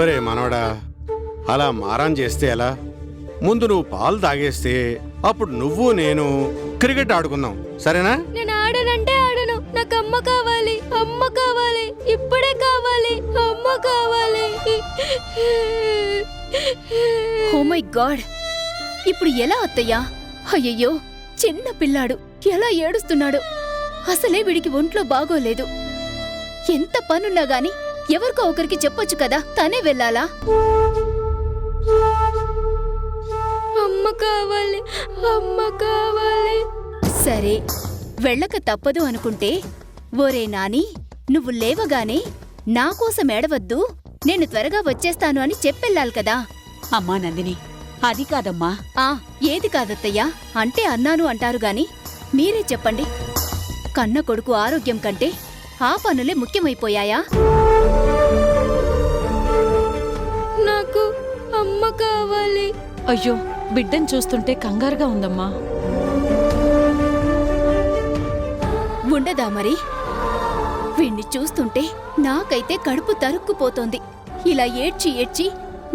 ఒరే మనవడా, అలా మారం చేస్తే ఎలా? ముందు నువ్వు పాలు తాగేస్తే అప్పుడు నువ్వు నేను క్రికెట్ ఆడుకుందాం, సరేనా? నేను ఆడనంటే ఆడను. నాకు అమ్మ కావాలి, అమ్మ కావాలి, ఇప్పుడే కావాలి, అమ్మ కావాలి. ఓ మై గాడ్, ఇప్పుడు ఎలా అత్తయ్యా? అయ్యయ్యో, చిన్న పిల్లాడు ఎలా ఏడుస్తున్నాడు. అసలే వీడికి ఒంట్లో బాగోలేదు. ఎంత పనున్నా గాని ఎవరికో ఒకరికి చెప్పొచ్చు కదా, తనే వెళ్ళాలా? అమ్మ కావాలి, అమ్మ కావాలి. సరే, వెళ్ళక తప్పదు అనుకుంటే, ఓరే నాని, నువ్వు లేవగానే నాకోసం ఏడవద్దు, నేను త్వరగా వచ్చేస్తాను అని చెప్పెళ్ళాలి కదా. అమ్మా నందిని, అది కాదమ్మా. ఏది కాదత్తయ్యా? అంటే అన్నాను అంటారు గాని మీరే చెప్పండి. కన్న కొడుకు ఆరోగ్యం కంటే ఆ పనులే ముఖ్యమైపోయాయా? నాకు అమ్మ కావాలి. అయ్యో, బిడ్డను చూస్తుంటే కంగారుగా ఉందమ్మా. ఉండదా మరి? వీణ్ణి చూస్తుంటే నాకైతే కడుపు తరుక్కుపోతోంది. ఇలా ఏడ్చి ఏడ్చి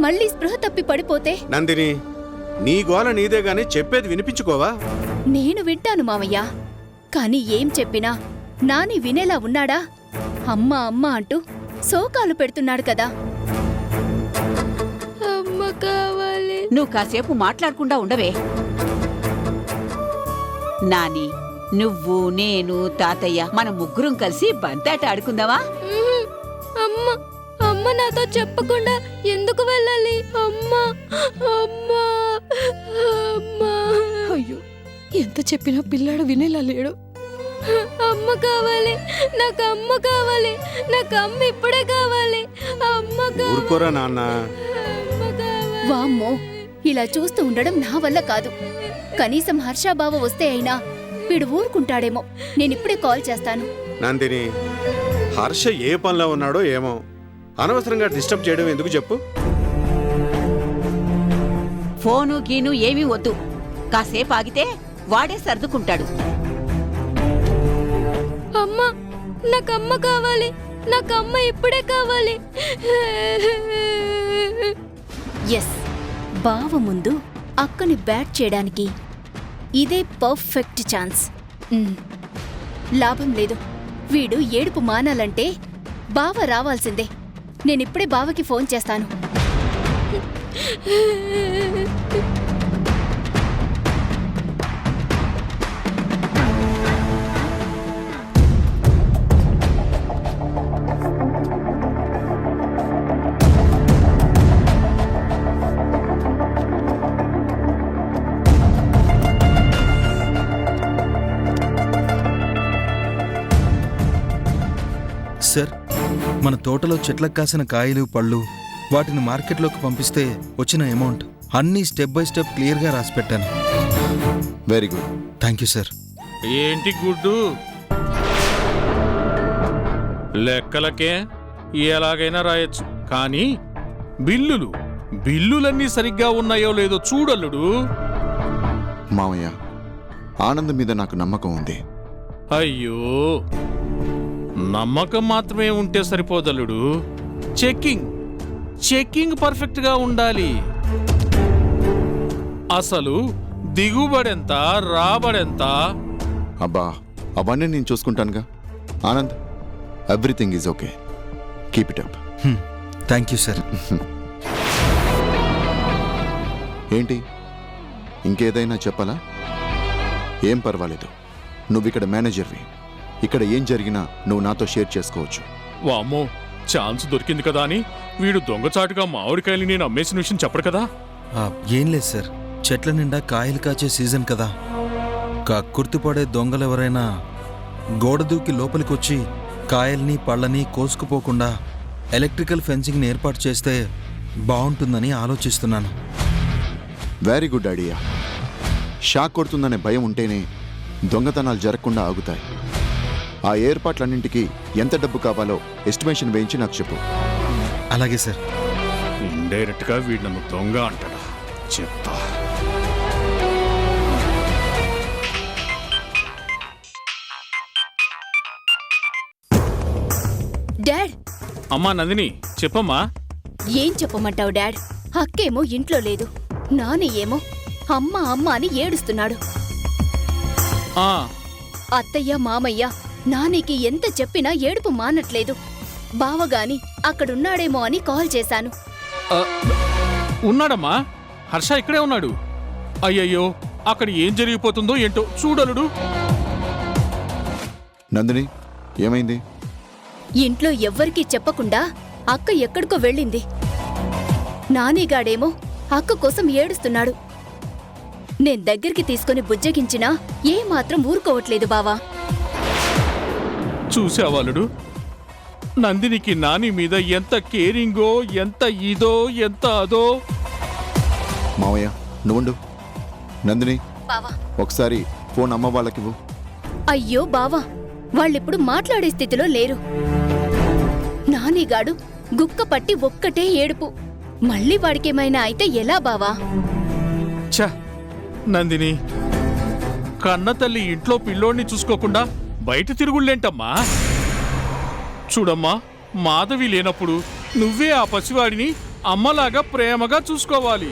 మళ్ళీ స్పృహ తప్పి పడిపోతే. నందిని, నీ గోల నీదే గాని చెప్పేది వినిపించుకోవా? నేను వింటాను మావయ్యా, కాని ఏం చెప్పినా నాని వినేలా ఉన్నాడా? అమ్మ అమ్మ అంటూ శోకాలు పెడుతున్నాడు కదా. అమ్మ కావాలి. నువ్వు కాసేపు మాట్లాడకుండా ఉండవే. నాని, నువ్వు, నేను, తాతయ్య మన ముగ్గురం కలిసి బంతాట ఆడుకుందావా? అమ్మ, అమ్మ నాతో చెప్పకుండా ఎందుకు వెళ్ళాలి? అమ్మ, అమ్మ, అమ్మ. అయ్యో, ఎంత చెప్పినా పిల్లాడు వినేలా లేడు. అమ్మ కావాలి, నాకు అమ్మ కావాలి, నాకు అమ్మ ఇప్పుడే కావాలి, అమ్మ ఊరుకోరా నాన్న. వామ్మో, ఇలా చూస్తూ ఉండడం నా వల్ల కాదు. కనీసం హర్షాబావ వస్తే అయినా వీడు ఊరుకుంటాడేమో. నేనిప్పుడే కాల్ చేస్తాను. నందిని, హర్ష ఏ పనిలో ఉన్నాడో ఏమో, అనవసరంగా డిస్టర్బ్ చేయడం ఎందుకు చెప్పు? ఫోను గీను ఏమీ వద్దు. కాసేపు ఆగితే వాడే సర్దుకుంటాడు. అమ్మ, నాకు అమ్మ కావాలి, నాకు అమ్మ ఇప్పుడే కావాలి. ఎస్, బావ ముందు అక్కని బ్యాట్ చేయడానికి ఇదే పర్ఫెక్ట్ ఛాన్స్. లాభం లేదు. వీడు ఏడుపు మానాలంటే బావ రావాల్సిందే. నేనిప్పుడే బావకి ఫోన్ చేస్తాను. సార్, మన తోటలో చెట్లకు కాసిన కాయలు పళ్ళు వాటిని మార్కెట్లోకి పంపిస్తే వచ్చిన అమౌంట్ అన్నీ స్టెప్ బై స్టెప్ క్లియర్గా రాసి పెట్టాను. Very good. Thank you sir. ఏంటి గుడ్డు? లెక్కలకే ఎలాగైనా రాయొచ్చు, కానీ బిల్లులన్నీ సరిగ్గా ఉన్నాయో లేదో చూడల్లుడు. మావయ్య, ఆనంద్ మీద నాకు నమ్మకం ఉంది. అయ్యో, నమ్మకం మాత్రమే ఉంటే సరిపోదల్లుడు. చెక్కింగ్ పర్ఫెక్ట్ గా ఉండాలి. అసలు దిగుబడెంత, రాబడెంత? అబ్బా, అవన్నీ నేను చూసుకుంటానుగా. Anand, everything is okay. Keep it up. Thank you sir. ఏంటి, ఇంకేదైనా చెప్పాలా? ఏం పర్వాలేదు, నువ్వు ఇక్కడ మేనేజర్వి. ఇక్కడ ఏం జరిగినా నువ్వు నాతో షేర్ చేసుకోవచ్చు. వామ్మో, ఛాన్స్ దొరికింది కదా అని వీడు దొంగచాటుగా మామిడికాయలు నేను అమ్మేసిన విషయం చెప్పడు కదా? ఏం లేదు సార్, చెట్ల నిండా కాయలు కాచే సీజన్ కదా. కక్కుర్తిపడే దొంగలెవరైనా గోడ దూకి లోపలికొచ్చి కాయల్ని పళ్ళని కోసుకుపోకుండా ఎలక్ట్రికల్ ఫెన్సింగ్ని ఏర్పాటు చేస్తే బాగుంటుందని ఆలోచిస్తున్నాను. Very good idea. షాక్ కొడుతుందనే భయం ఉంటేనే దొంగతనాలు జరగకుండా ఆగుతాయి. ఆ ఏర్పాట్లన్నింటికి ఎంత డబ్బు కావాలో ఎస్టిమేషన్ వేయించి నాకు చెప్పు. అలాగే సార్. ఇండైరెక్ట్ గా వీడు నన్ను దొంగ అంటాడా? చెప్తా. డాడ్, అమ్మా నందిని, చెప్పమ్మా. ఏం చెప్పమంటావు డాడ్? అక్కేమో ఇంట్లో లేదు, నాని ఏమో అమ్మ అమ్మ అని ఏడుస్తున్నాడు. ఆ, అత్తయ్య మామయ్య నానికి ఎంత చెప్పినా ఏడుపు మానట్లేదు. బావగాని అక్కడున్నాడేమో అని కాల్ చేశాను. ఆ, ఉన్నాడమ్మా. హర్ష ఇక్కడే ఉన్నాడు. అయ్యయ్యో, అక్కడ ఏం జరిగిపోతుందో ఏంటో చూడలుడు. నందిని, ఏమైంది? ఇంట్లో ఎవ్వరికీ చెప్పకుండా అక్క ఎక్కడికో వెళ్ళింది. నానిగాడేమో అక్క కోసం ఏడుస్తున్నాడు. నేను దగ్గరికి తీసుకుని బుజ్జగించినా ఏమాత్రం ఊరుకోవట్లేదు బావా. చూసావాలుడు, నందినికి నాని మీద ఎంత కేరింగో, ఎంత ఇదో, ఎంత అదో. మావయ్య నువ్వుండు. నందిని, బావా, ఒకసారి ఫోన్ అమ్మ వాళ్ళకివ్వు. అయ్యో బావా, వాళ్ళిప్పుడు మాట్లాడే స్థితిలో లేరు. నానిగాడు గుక్క పట్టి ఒక్కటే ఏడుపు. మళ్ళీ వాడికేమైనా అయితే ఎలా బావా? ఛ, నందిని, కన్న తల్లి ఇంట్లో పిల్లోడిని చూసుకోకుండా బయట తిరుగుళ్ళేంటమ్మా? చూడమ్మా, మాధవి లేనప్పుడు నువ్వే ఆ పసివాడిని అమ్మలాగా ప్రేమగా చూసుకోవాలి.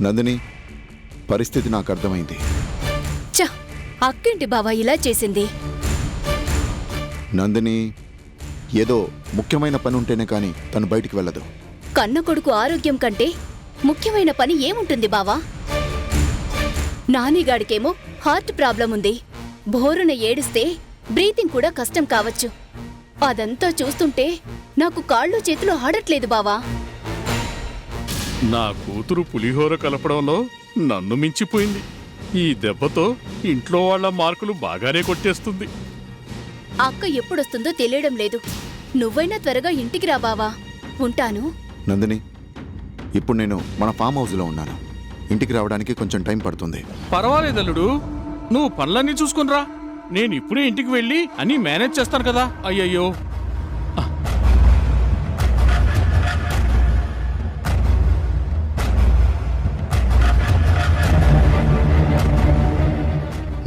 నందిని, పరిస్థితి నాకు అర్థమైంది. చ, అక్కేంటి బావా ఇలా చేసింది? నందిని ఏదో ముఖ్యమైన పని ఉంటేనే కానీ తను బయటికి వెళ్ళదు. కన్న కొడుకు ఆరోగ్యం కంటే ముఖ్యమైన పని ఏముంటుంది బావా? నానిగాడికేమో హార్ట్ ప్రాబ్లం ఉంది. బోరున ఏడిస్తే బ్రీతింగ్ కూడా కష్టం కావచ్చు. అదంతా చూస్తుంటే నాకు కాళ్ళు చేతులు ఆడట్లేదు బావా. నా కూతురు పులిహోర కలపడంలో నన్ను మించిపోయింది. ఈ దెబ్బతో ఇంట్లో వాళ్ళ మార్కులు బాగానే కొట్టేస్తుంది. అక్క ఎప్పుడొస్తుందో తెలియడం లేదు. నువ్వైనా త్వరగా ఇంటికి రా బావా. ఉంటాను. నందిని, ఇప్పుడు నేను మన ఫామ్ హౌస్లో ఉన్నాను. ఇంటికి రావడానికి కొంచెం టైం పడుతుంది. పర్వాలేదల్లుడు, నువ్వు పనులన్నీ చూసుకునిరా. నేను ఇప్పుడే ఇంటికి వెళ్ళి అన్నీ మేనేజ్ చేస్తాను కదా. అయ్యయ్యో,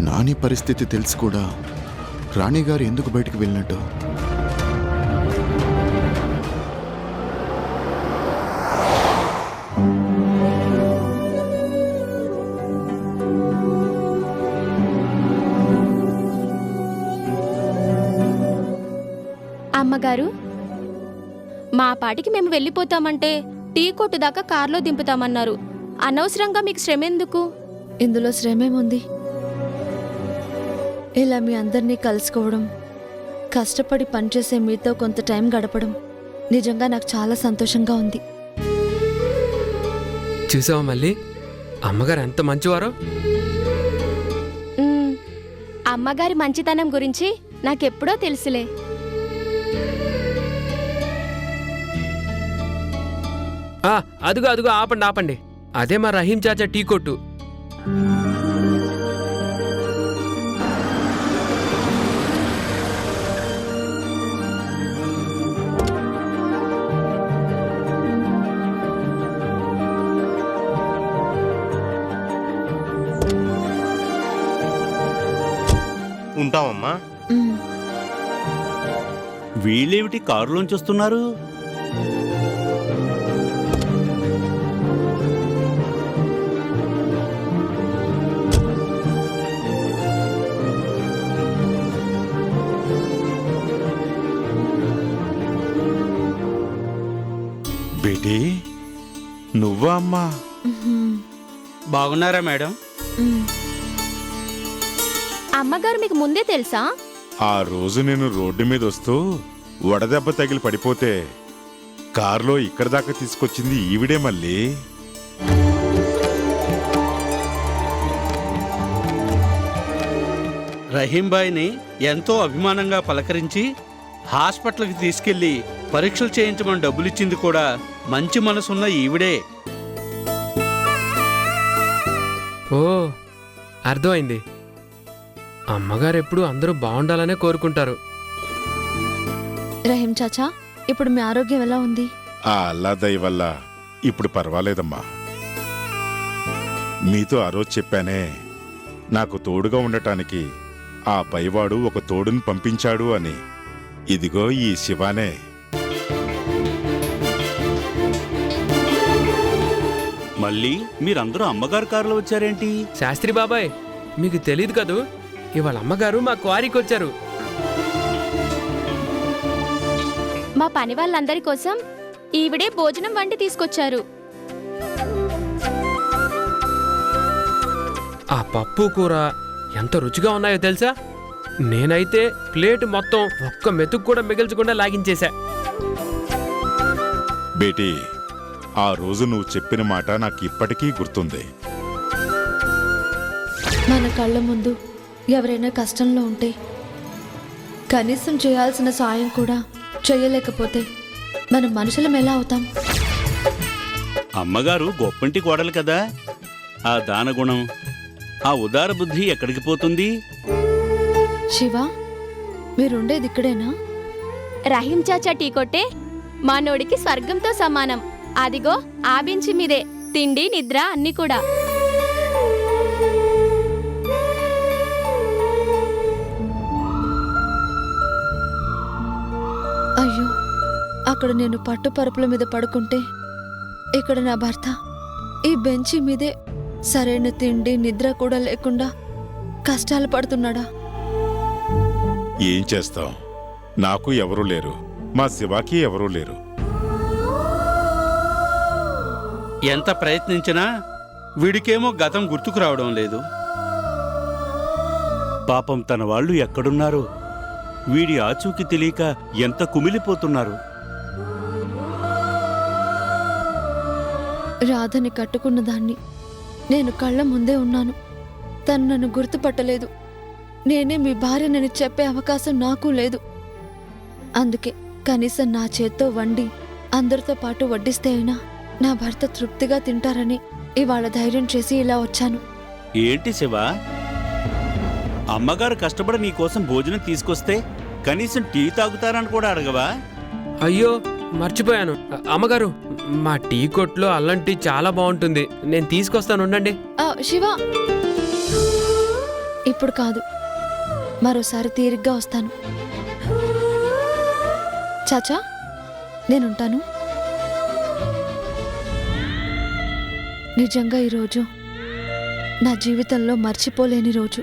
నాని పరిస్థితి తెలిసి కూడా రాణిగారు ఎందుకు బయటికి వెళ్ళినట్టు? అమ్మగారు, మా పాటికి మేము వెళ్ళిపోతామంటే టీ కొట్టు దాకా కార్లో దింపుతామన్నారు. అనవసరంగా మీకు శ్రమ ఎందుకు? ఇందులో శ్రమేముంది? ఇలా మీ అందరినీ కలుసుకోవడం, కష్టపడి పనిచేసే మీతో కొంత టైం గడపడం నిజంగా నాకు చాలా సంతోషంగా ఉంది. చూసావా మళ్ళీ అమ్మగారు ఎంత మంచివారో? అమ్మగారి మంచితనం గురించి నాకెప్పుడో తెలుసులే. అదుగో అదుగో, ఆపండి ఆపండి. అదే మా రహీం చాచా టీ కొట్టు. ఉంటామమ్మా. మ్మ్. వీళ్ళేమిటి కారులోంచి వస్తున్నారు? బేటీ, నువ్వా అమ్మా? మ్మ్. బాగున్నారా మేడం? మ్మ్. అమ్మగారు మీకు ముందే తెలుసా? ఆ రోజు నేను రోడ్డు మీద వస్తూ వడదెబ్బ తగిలి పడిపోతే కారులో ఇక్కడి దాకా తీసుకొచ్చింది ఈవిడే మళ్ళీ. రహీంబాయిని ఎంతో అభిమానంగా పలకరించి హాస్పిటల్కి తీసుకెళ్లి పరీక్షలు చేయించమని డబ్బులిచ్చింది కూడా మంచి మనసున్న ఈవిడే. ఓ, అర్థమైంది. అమ్మగారు ఎప్పుడు అందరూ బాగుండాలనే కోరుకుంటారు. రహీం చాచా, ఇప్పుడు మీ ఆరోగ్యం ఎలా ఉంది? ఆ అల్లా దయ వల్ల ఇప్పుడు పర్వాలేదమ్మా. మీతో ఆ రోజు చెప్పానే, నాకు తోడుగా ఉండటానికి ఆ పైవాడు ఒక తోడుని పంపించాడు అని. ఇదిగో ఈ శివానే. మళ్ళీ మీరందరూ అమ్మగారు కారులో వచ్చారేంటి? శాస్త్రి బాబాయ్, మీకు తెలీదు కదూ, ఇవాళ అమ్మగారు మా క్వారీకి వచ్చారు. మా పని వాళ్ళందరి కోసం ఈవిడే భోజనం వండి తీసుకొచ్చారు. ఆ పప్పు కూర ఎంత రుచిగా ఉన్నాయో తెలుసా? నేనైతే ప్లేట్ మొత్తం ఒక్క మెతుకు కూడా మిగిల్చకుండా లాగించేశా. బేటీ, ఆ రోజు నువ్వు చెప్పిన మాట నాకు ఇప్పటికీ గుర్తుంది. మన కళ్ళ ముందు ఎవరైనా కష్టంలో ఉంటే కనీసం చేయాల్సిన సాయం కూడా చేయలేకపోతే మనం మనుషులం ఎలా అవుతాం? అమ్మగారు గొప్పంటి కోడలు కదా, ఆ దానగుణం, ఆ ఉదార బుద్ధి ఎక్కడికి పోతుంది? శివ, మీరుండేది ఇక్కడేనా? రహీం చాచా టీ కొట్టే మానోడికి స్వర్గంతో సమానం. అదిగో ఆ బెంచి మీదే తిండి నిద్ర అన్నీ కూడా. అయ్యో, అక్కడ నేను పట్టుపరుపుల మీద పడుకుంటే ఇక్కడ నా భర్త ఈ బెంచి మీదే సరైన తిండి నిద్ర కూడా లేకుండా కష్టాలు పడుతున్నాడా? ఏం చేస్తాం, నాకు ఎవరూ లేరు, మా శివాకి ఎవరూ లేరు. ఎంత ప్రయత్నించినా వీడికేమో గతం గుర్తుకు రావడం లేదు. పాపం తన వాళ్ళు ఎక్కడున్నారు? వీడి ఆచూకీ తెలియక ఎంత కుమిలిపోతున్నారు. రాధని కట్టుకున్న దాన్ని నేను కళ్ళ ముందే ఉన్నాను. తను నన్ను గుర్తుపట్టలేదు. నేనే మీ భార్యనని చెప్పే అవకాశం నాకు లేదు. అందుకే కనీసం నా చేత్తో వండి అందరితో పాటు వడ్డిస్తే అయినా నా భర్త తృప్తిగా తింటారని ఇవాళ ధైర్యం చేసి ఇలా వచ్చాను. ఏంటి శివ, అమ్మగారు కష్టపడి నీకోసం భోజనం తీసుకొస్తే కనీసం టీ తాగుతారని కూడా అడగవా? అయ్యో, మర్చిపోయాను. అమ్మగారు, మా టీ కొట్లో అల్లం టీ చాలా బాగుంటుంది, నేను తీసుకొస్తాను, ఉండండి. శివ, ఇప్పుడు కాదు, మరోసారి తీరిగ్గా వస్తాను. చాచా, నేనుంటాను. నిజంగా ఈరోజు నా జీవితంలో మర్చిపోలేని రోజు.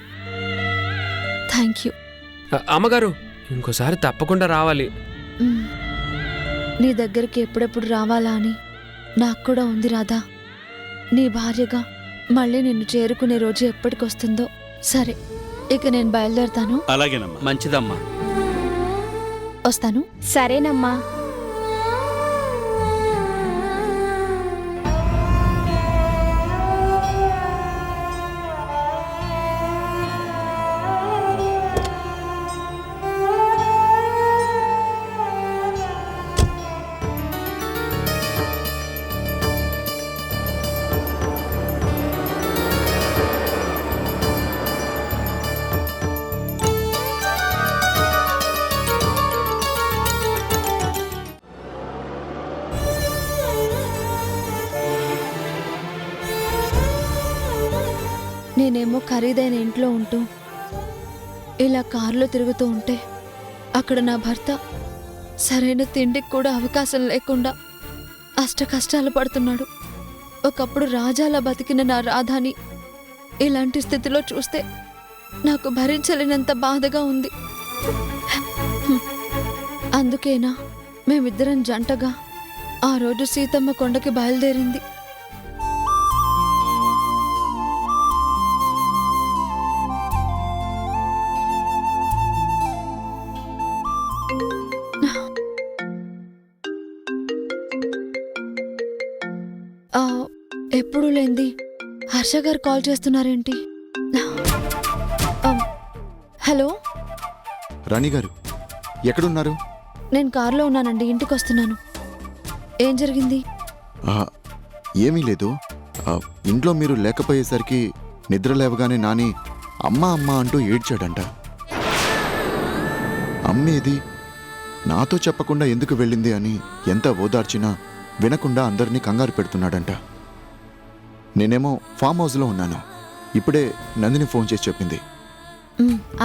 Thank you. అమ్మగారు, ఇంకోసారి తప్పకుండా రావాలి. నీ దగ్గరికి ఎప్పుడెప్పుడు రావాలా అని నాకు కూడా ఉంది రాధా. నీ భార్యగా మళ్ళీ నిన్ను చేరుకునే రోజు ఎప్పటికొస్తుందో. సరే, ఇక నేను బయలుదేరుతాను. అలాగేనమ్మా. మంచిదమ్మా. వస్తాను. సరేనమ్మా. నేనేమో ఖరీదైన ఇంట్లో ఉంటూ ఇలా కారులో తిరుగుతూ ఉంటే అక్కడ నా భర్త సరైన తిండికి కూడా అవకాశం లేకుండా అష్ట కష్టాలు పడుతున్నాడు. ఒకప్పుడు రాజాలా బతికిన నా రాధాని ఇలాంటి స్థితిలో చూస్తే నాకు భరించలేనంత బాధగా ఉంది. అందుకేనా మేమిద్దరం జంటగా ఆ రోజు సీతమ్మ కొండకి బయలుదేరింది. ఎప్పుడు లేంది హర్ష గారు కాల్ చేస్తున్నారేంటి? హలో రాణి గారు, ఎక్కడున్నారు? నేను కారులో ఉన్నానండి, ఇంటికి వస్తున్నాను. ఏం జరిగింది? ఏమీ లేదు. ఇంట్లో మీరు లేకపోయేసరికి నిద్ర లేవగానే నాని అమ్మా అమ్మా అంటూ ఏడ్చాడంట. అమ్మేది నాతో చెప్పకుండా ఎందుకు వెళ్ళింది అని ఎంత ఓదార్చినా వినకుండా అందరినీ కంగారు పెడుతున్నాడంట. నేనేమో ఫామ్ హౌస్లో ఉన్నాను. ఇప్పుడే నందిని ఫోన్ చేసి చెప్పింది.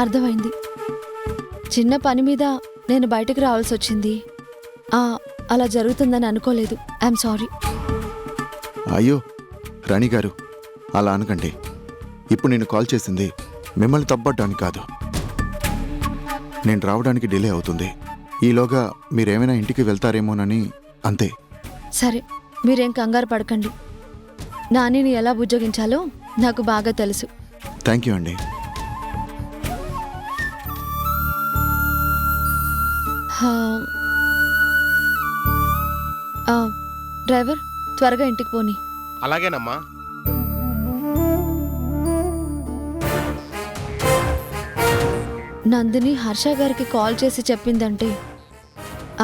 అర్థమైంది. చిన్న పని మీద నేను బయటకు రావాల్సి వచ్చింది. అలా జరుగుతుందని అనుకోలేదు. I'm sorry. అయ్యో, రాణి గారు, అలా అనకండి. ఇప్పుడు నేను కాల్ చేసింది మిమ్మల్ని తప్పడానికి కాదు. నేను రావడానికి డిలే అవుతుంది. ఈలోగా మీరేమైనా ఇంటికి వెళ్తారేమోనని అంతే. సరే, మీరేం కంగారు పడకండి. నానిని ఎలా బుజ్జగించాలో నాకు బాగా తెలుసు. థ్యాంక్ యూ అండి. హా. డ్రైవర్, త్వరగా ఇంటికి పోని. అలాగేనమ్మా. నందిని హర్ష గారికి కాల్ చేసి చెప్పిందంటే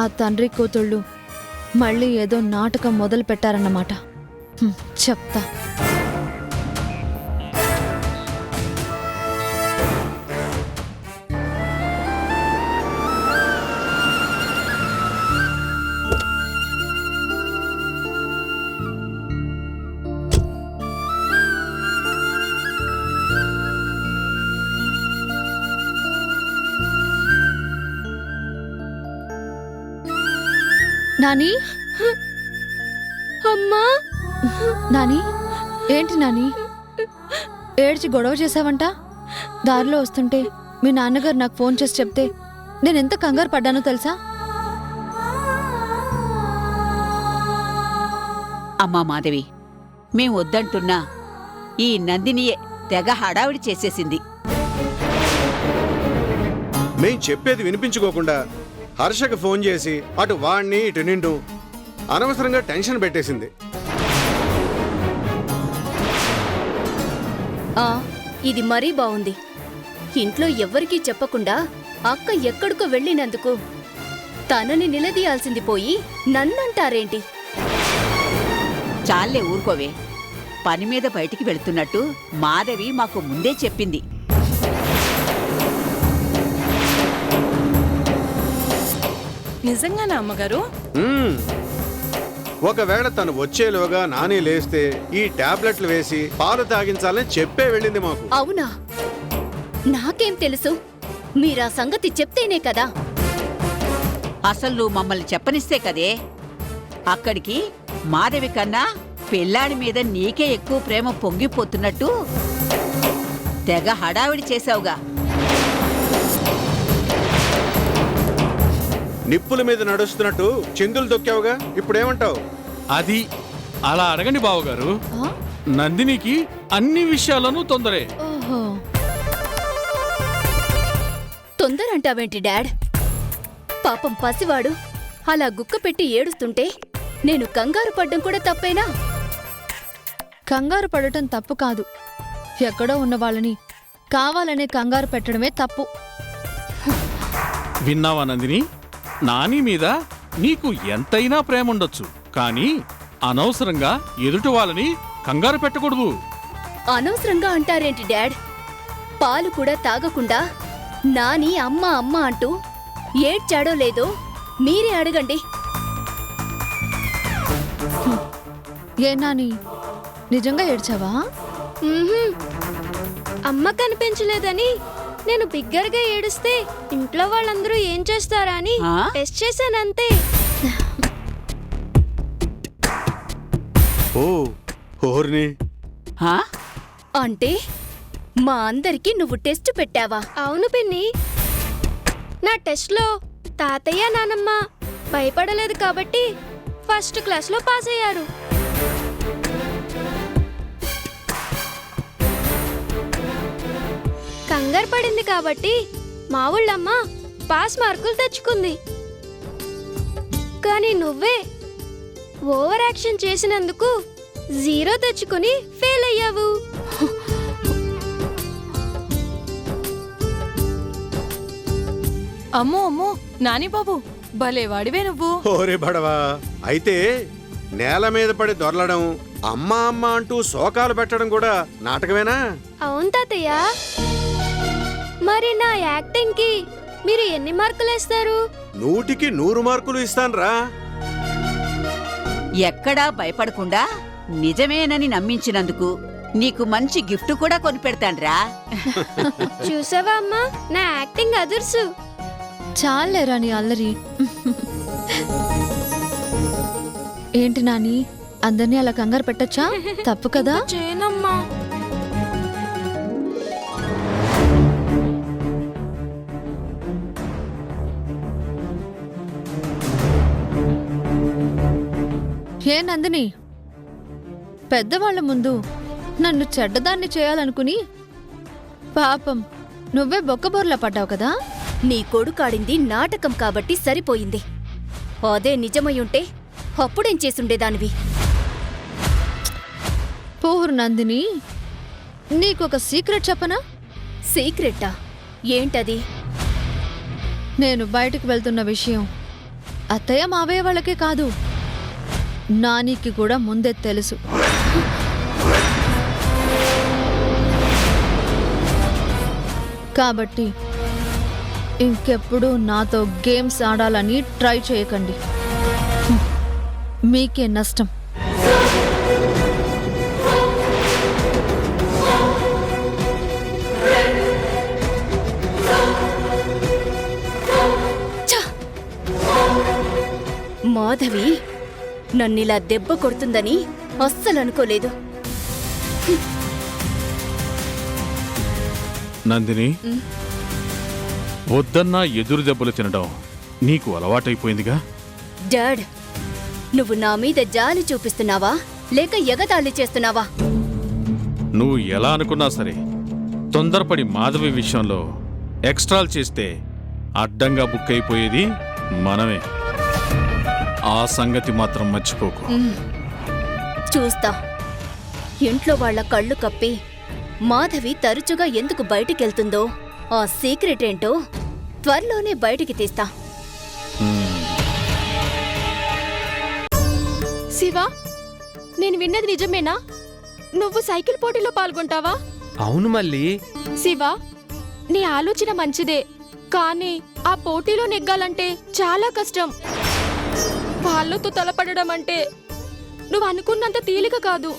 ఆ తండ్రి కూతుళ్ళు మళ్ళీ ఏదో నాటకం మొదలు పెట్టారన్నమాట. చెప్తా. నాని, అమ్మా. నాని, ఏంటి నాని ఏడ్చి గొడవ చేసావంట? దారిలో వస్తుంటే మీ నాన్నగారు నాకు ఫోన్ చేసి చెప్తే నేను ఎంత కంగారు పడ్డానో తెలుసా? అమ్మా మాధవి, మేం వద్దంటున్నా ఈ నందినియే తెగ హడావిడి చేసేసింది. మేం చెప్పేది వినిపించుకోకుండా హర్షకు ఫోన్ చేసి అటు వాణ్ణి ఇటు నిండు అనవసరంగా టెన్షన్ పెట్టేసింది. ఇది మరీ బావుంది. ఇంట్లో ఎవ్వరికీ చెప్పకుండా అక్క ఎక్కడికో వెళ్ళినందుకు తనని నిలదీయాల్సింది పోయి నన్నంటారేంటి? చాలే ఊరుకోవే. పని మీద బయటికి వెళుతున్నట్టు మాధవి మాకు ముందే చెప్పింది. నిజంగానా అమ్మగారు? ఒకవేళ తను వచ్చేలోగా నాని లేస్తే ఈ టాబ్లెట్లు వేసి పాలు తాగించాలని చెప్పే వెళ్ళింది మాకు. అవునా? నాకేం తెలుసు? మీరా సంగతి చెప్తేనే కదా. అసలు నువ్వు మమ్మల్ని చెప్పనిస్తే కదే అక్కడికి మాధవి కన్నా పెళ్ళాడి మీద నీకే ఎక్కువ ప్రేమ పొంగిపోతున్నట్టు తెగ హడావిడి చేశావుగా. నిప్పుల మీద నడుస్తున్నట్టు చిందులు దొక్కావుగా, ఇప్పుడేమంటావు? అది అలా అడగండి బావగారు. నందినికి అన్ని విషయాలను తొందరే. ఓహో, తొందరంటావేంటి డాడ్? పాపం పసివాడు అలా గుక్క పెట్టి ఏడుస్తుంటే నేను కంగారు పడ్డం కూడా తప్పేనా? కంగారు పడటం తప్పు కాదు. ఎక్కడో ఉన్న వాళ్ళని కావాలనే కంగారు పెట్టడమే తప్పు. విన్నావా నందిని? నాని మీద నీకు ఎంతైనా ప్రేమ ఉండొచ్చు, కానీ అనవసరంగా ఎదుటి వాళ్ళని కంగారు పెట్టకూడదు. అనవసరంగా అంటారేంటి డాడ్? పాలు కూడా తాగకుండా నాని అమ్మ అమ్మ అంటూ ఏడ్చాడో లేదో మీరే అడగండి. ఏ నాని, నిజంగా ఏడ్చావా? అమ్మ కనిపించలేదని నేను బిగ్గరగా ఏడుస్తే ఇంట్లో వాళ్ళందరూ ఏం చేస్తారా అని టెస్ట్ చేశానంతే. ఓ ఓర్ని. అంటే మా అందరికీ నువ్వు టెస్ట్ పెట్టావా? అవును పిన్ని. నా టెస్ట్లో తాతయ్య నానమ్మ భయపడలేదు కాబట్టి ఫస్ట్ క్లాస్లో పాస్ అయ్యారు. కంగారు పడింది కాబట్టి మా ఊళ్ళమ్మ పాస్ మార్కులు తెచ్చుకుంది. కానీ నువ్వే ఓవర్ యాక్షన్ చేసినందుకు 0 తెచ్చుకుని ఫెయిల్ అయ్యావు. అమ్మో అమ్మో, నాని బాబు భలేవాడివే నువ్వు. ఓరే బడవా, అయితే నేల మీద పడి దొరలడం, అమ్మ అమ్మ అంటూ శోకాలు పెట్టడం కూడా నాటకమేనా? అవును తాతయ్య. మరి నా యాక్టింగ్ కి మీరు ఎన్ని మార్కులు వేస్తారు? 100కి 100 మార్కులు ఇస్తాన్రా. ఎక్కడా భయపడకుండా నిజమేనని నమ్మించినందుకు నీకు మంచి గిఫ్ట్ కూడా కొనిపెడతాన్రా. చూసావా అమ్మా, నా యాక్టింగ్ అదుర్సు. చాలేరా నీ అల్లరి. ఏంటి నాని, అందరినీ అలా కంగారు పెట్టచ్చా? తప్పు కదా. చేయనమ్మా. ఏ నందిని, పెద్దవాళ్ల ముందు నన్ను చెడ్డదాన్ని చేయాలనుకుని పాపం నువ్వే బొక్కబోర్లా పడ్డావు కదా. నీ కొడుకాడింది నాటకం కాబట్టి సరిపోయింది. అదే నిజమయ్యుంటే అప్పుడేం చేసుండేదానివి? పూర్ నందిని, నీకొక సీక్రెట్ చెప్పనా? సీక్రెట్టా? ఏంటది? నేను బయటకు వెళ్తున్న విషయం అత్తయ్య మావయ్య వాళ్ళకే కాదు, నానికి కూడా ముందే తెలుసు. కాబట్టి ఇంకెప్పుడు నాతో గేమ్స్ ఆడాలని ట్రై చేయకండి. మీకే నష్టం. మాధవి నన్నిలా దెబ్బ కొడుతుందని అస్సలనుకోలేదు. నందిని, వద్దన్నా ఎదురు దెబ్బలు తినడం నీకు అలవాటైపోయిందిగా. డాడ్, నువ్వు నా మీద జాలి చూపిస్తున్నావా లేక ఎగతాళి చేస్తున్నావా? నువ్వు ఎలా అనుకున్నా సరే తొందరపడి మాధవి విషయంలో ఎక్స్ట్రాలు చేస్తే అడ్డంగా బుక్ అయిపోయేది మనమే. ఆ సంగతి మాత్రం మర్చిపోకు. చూస్తా. ఇంట్లో వాళ్ల కళ్ళు కప్పి మాధవి తరచుగా ఎందుకు బయటికెళ్తుందో ఆ సీక్రెట్ ఏంటో త్వరలోనే బయటికి తీస్తా. శివ, నేను విన్నది నిజమేనా? నువ్వు సైకిల్ పోటీలో పాల్గొంటావా? అవును మళ్ళీ. శివ, నీ ఆలోచన మంచిదే, కానీ ఆ పోటీలో నెగ్గాలంటే చాలా కష్టం. వాళ్ళతో తలపడడం అంటే నువ్వు అనుకున్నంత తేలిక కాదు.